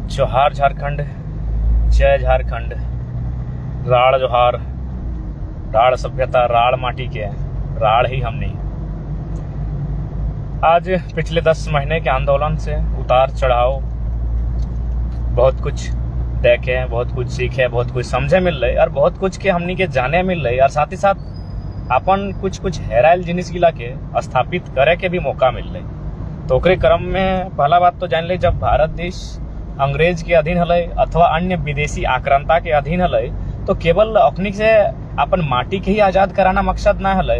जोहार झारखंड, जय झारखंड। राड़ जोहार, राड़ सभ्यता, राड़ माटी के, राड़ ही हमने। आज पिछले 10 महीने के आंदोलन से उतार चढ़ाव बहुत कुछ देखे, बहुत कुछ सीखे, बहुत कुछ समझे मिल रहे और बहुत कुछ के हमनी के जाने मिल रहे और साथ ही साथ अपन कुछ हेराइल जिनिस गिला के स्थापित करे के भी मौका मिल रहे। तो ओकरे क्रम में पहला बात तो जान ले, जब भारत देश अंग्रेज के अधीन हलै अथवा अन्य विदेशी आक्रांता के अधीन हलै तो केवल अखनिक से अपन माटी के ही आजाद कराना मकसद ना हलै,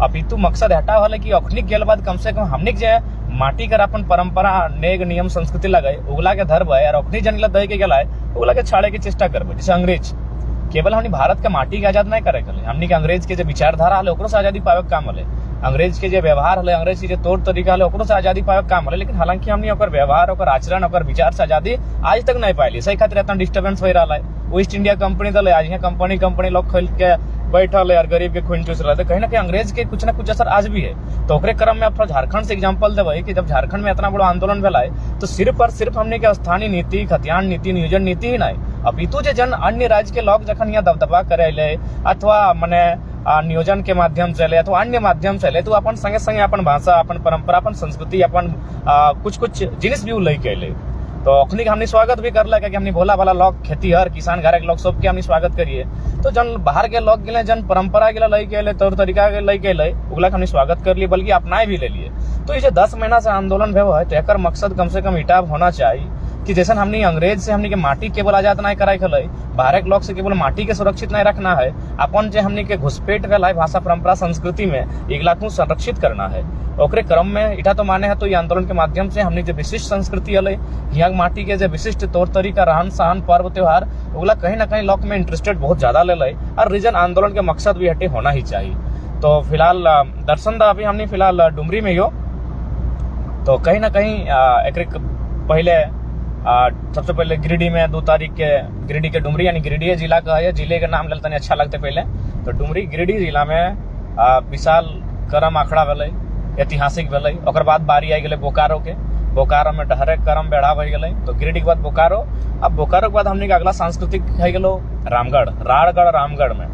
अपितु मकसद हटा हलै कि अखनिक गेल बाद कम से कम हमनिक जे माटी कर अपन परंपरा नेग नियम संस्कृति लगे उगला के धरबे और अखनी जन दे के गेला उगला के छाड़े के चेष्टा करबे। जैसे अंग्रेज केवल हमनी भारत के माटी के आजाद नहीं करे गले, हमनी के अंग्रेज के जो विचारधारा हले ओकरो से आजादी पावे के काम हले, अंग्रेज के जो व्यवहार हले, अंग्रेज के जो तौर तरीका हले ओकरो से आजादी पावे के काम हले। लेकिन हालांकि हमनी ओकर व्यवहार, ओकर आचरण, ओकर विचार से आजादी आज तक नहीं पाइली। सही खातिर इतना डिस्टर्बेंस हो रहा है। ईस्ट इंडिया कंपनी दल आज यहाँ कंपनी लोग खोल के बैठल है और गरीब के खून चूस रहे थे। कहीं ना कहीं अंग्रेज के कुछ ना कुछ असर आज भी है। तो ओकरे क्रम में अपना झारखंड से एग्जाम्पल देवे कि जब झारखंड में इतना बड़ा आंदोलन भेला है तो सिर्फ और सिर्फ हमने के स्थानीय नीति, खतियान नीति, नियोजन नीति ही नहीं, अपितु जे जन अन्य राज्य के लोग जखन यहाँ दबदबा करे अथवा मने नियोजन के माध्यम से ले अथवा अन्य माध्यम से ले तो अपन संगे संगे अपन भाषा, अपन परंपरा, अपन संस्कृति, अपन कुछ जिनिस भी लई के ले। तो अखनी हमने स्वागत भी कर कि हमने भोला वाला लोग, खेतीहर, किसान घर के लोग सबके हमने स्वागत करिए। तो जन बाहर के लोग गिले, जन परंपरा गिला लई के ले, तौर तरीका के लई के ले, उगला हमने स्वागत कर लिए, बल्कि अपनाए भी ले लिए। तो ये 10 महीना से आंदोलन भेव है तो एक मकसद कम से कम इटाव होना चाहिए कि जैसे हमने अंग्रेज से हमने के माटी केवल आजाद नहीं कराई खल, बाहर के लोग से केवल माटी के सुरक्षित नहीं रखना है, अपन जे हमने के घुसपैठ भेल है भाषा, परंपरा, संस्कृति में इगला को संरक्षित करना है। ओकरे क्रम में इटा तो माने है तो ये आंदोलन के माध्यम से हमने जो विशिष्ट संस्कृति हले, यहाँ माटी के जो विशिष्ट तौर तरीका, रहन सहन, पर्व त्योहार उगला कहीं ना कहीं लोग में इंटरेस्टेड बहुत ज्यादा ले और रीजन आंदोलन के मकसद भी हटे होना ही चाहिए। तो फिलहाल दर्शन दा अभी हमने फिलहाल डुमरी में हो, तो कहीं ना कहीं एक पहले सबसे पहले गिरिडीह में 2 तारीख के गिरिडीह के डुमरी यानी गिरिडीह जिला का है, जिले के नाम लेते अच्छा लगते पहले। तो डुमरी गिरिडीह जिला में विशाल करम आखड़ा भेलै, ऐतिहासिक भेलै। ओकर बाद बारी आई गेलै बोकारो के, बोकारो में डहरे करम बेढ़ा भई गेलै। तो गिरिडीह के बाद बोकारो, अब बोकारो के बाद हमने अगला सांस्कृतिक है गेलो रामगढ़, राड़गढ़ रामगढ़ में।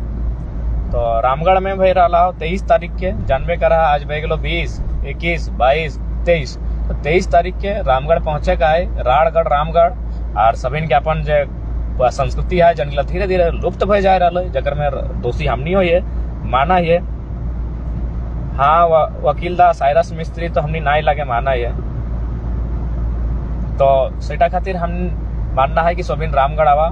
तो रामगढ़ में भई रहा 23 तारीख के, जानबे कर रहा आज भई गेलो 20, 21, 22, 23। तो 23 तारीख के रामगढ़ पहुंचे का है, राड़गढ़ रामगढ़ और सभी के अपन जो संस्कृति है जन धीरे धीरे लुप्त भय जा रहा है, जकर में दोषी हमनी हो ये माना ये। हाँ, वकील दा साइरस मिस्त्री तो हमनी नाई लगे माना ये। तो सेटा खातिर हम मानना है कि सोबिन रामगढ़ आवा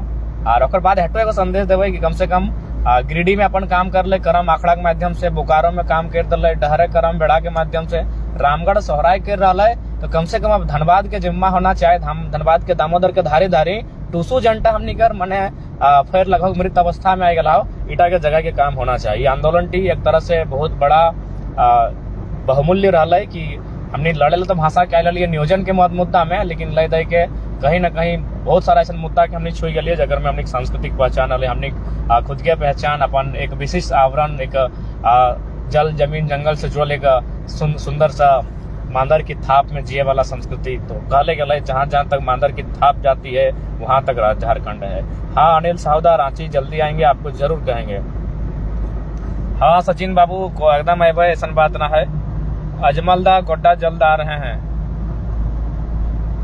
और ओकर बाद हटो एगो संदेश देवे कि कम से कम गिरिडीह में अपन काम कर ले, करम आखड़ा के माध्यम से, बोकारो में काम कर दे, डहरे करम बेड़ा के माध्यम से, रामगढ़ सोहराय कर रहा है। तो कम से कम अब धनबाद के जिम्मा होना चाहिए, हम धनबाद के दामोदर के धारी धारी टूसू जनता हमनी कर मने फिर लगभग मृत अवस्था में आ गया ईटा के जगह के काम होना चाहिए। आंदोलन टी एक तरह से बहुत बड़ा बहुमूल्य रहा है कि हमने लड़े तो भाषा क्या लिए नियोजन के मुद्दा में, लेकिन ले दे के कहीं ना कहीं बहुत सारा ऐसा मुद्दा के हमने छुई गए जगह में हमने सांस्कृतिक पहचान हले, हमने खुद के पहचान, अपन एक विशिष्ट आवरण, एक जल जमीन जंगल से जुड़ल एक सुंदर सा मांदर की थाप में जिए वाला संस्कृति। तो कहले गए जहाँ जहाँ तक मांदर की थाप जाती है वहां तक झारखंड है। हाँ अनिल साहुदा रांची जल्दी आएंगे, आपको जरूर कहेंगे। हाँ सचिन बाबू को एकदम ऐसा बात ना है, अजमलदा गोड्डा जल्द आ रहे हैं।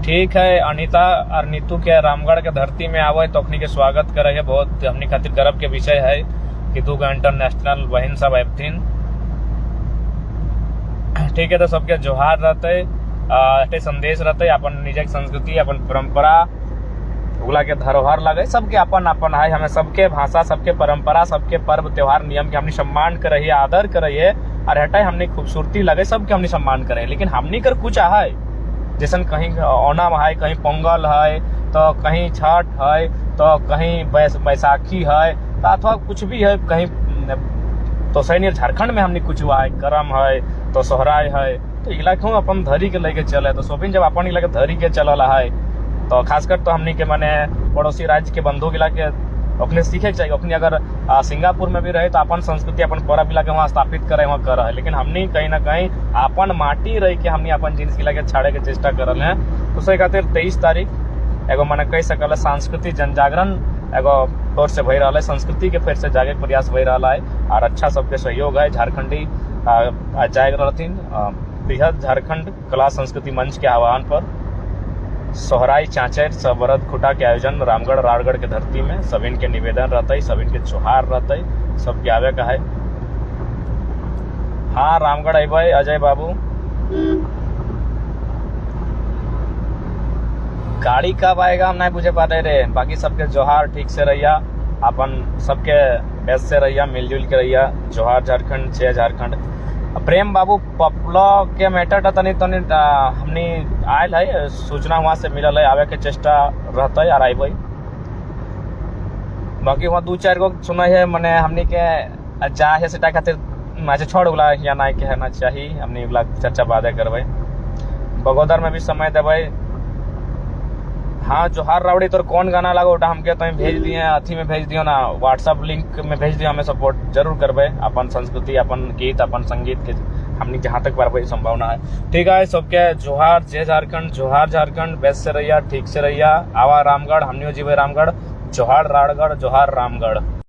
ठीक है, अनिता और नीतू के रामगढ़ के धरती में आवे तो अपनी के स्वागत करे है। बहुत हमनी खातिर गर्व के विषय है कि 2 इंटरनेशनल बहन सब एवथिन। ठीक है, तो सबके जोहार रहते, संदेश रहते, अपन निजक संस्कृति, अपन परंपरा उगला के धरोहर लगे, सबके अपन अपन है। हमें सबके भाषा, सबके परंपरा, सबके पर्व त्योहार नियम के हमने सम्मान करे, आदर करे और हटाए हमने खूबसूरती लगे, सबके हमने सम्मान करे। लेकिन हमने कर कुछ है जैसन कहीं ओणम है, कहीं पोंगल है, तो कहीं छठ है, तो कहीं बैसाखी है, तो अथवा कुछ भी है कहीं। तो सैनिक झारखंड में हमने कुछ हुआ है, करम है, तो सोहराय है, तो इला क्यों अपन धरी के लेके चले। तो सोबिन जब अपन इला के धरी के चलला है तो खासकर तो हमने के माने पड़ोसी राज्य के बंधु गिला के अपने सीखे चाहिए। अपनी अगर सिंगापुर में भी रहे तो अपन संस्कृति, अपन पर्व गिला के वहाँ स्थापित करे, वहाँ कर रहे हैं। लेकिन हमने कहीं ना कहीं अपन माटी रह के हमने अपन जिनिस गिला के छाड़े के चेष्टा कर रहे हैं। तो खातिर 23 तारीख एगो मैंने कह सकल सांस्कृतिक जनजागरण एगो तौर से भई रहा है, संस्कृति के फिर से जागे के प्रयास भई रहा है और अच्छा सबके सहयोग है। झारखंडी जाग रहथिन बृहद झारखंड कला संस्कृति मंच के आह्वान पर सोहराई चाँचर सबरद खुटा के आयोजन रामगढ़ राड़गढ़ के धरती में सभी के निवेदन रहते, सभी के जोहार रहते, सबके आवे का है। हाँ रामगढ़ अबे अजय बाबू, गाड़ी कब आएगा हम नहीं बुझे पाते रे। बाकी सबके जोहार, ठीक से रहिया, अपन सबके बेस्ट से रहिया, मिलजुल के रहिया। जोहार झारखंड, जय झारखंड। प्रेम बाबू पपलो के मैटर तनी तनी हमनी आयल है, सूचना वहाँ से मिलल है, आवे के चेष्टा रहता है और आइबे। बाकी वहाँ 2-4 गो सुना है मने हमनी के जा है सेटा खातिर मैच छोड़ उला या नहीं कहना चाहिए, हमनी उला चर्चा बादे करबे, बगोदर में भी समय देवे। हाँ जोहार रावड़ी तोर कौन गाना लगा उठा हमके तो भेज दिए, अथी में भेज दियो ना, व्हाट्सअप लिंक में भेज दियो, हमें सपोर्ट जरूर करबे। अपन संस्कृति, अपन गीत, अपन संगीत के हमनी जहाँ तक पारबे संभावना है। ठीक है सबके जोहार, जय झारखंड, जोहार झारखंड, बेस्ट से रहिया, ठीक से रहिया। आवा रामगढ़, हमनियो जीवे रामगढ़, जोहार राड़गढ़, जोहार रामगढ़।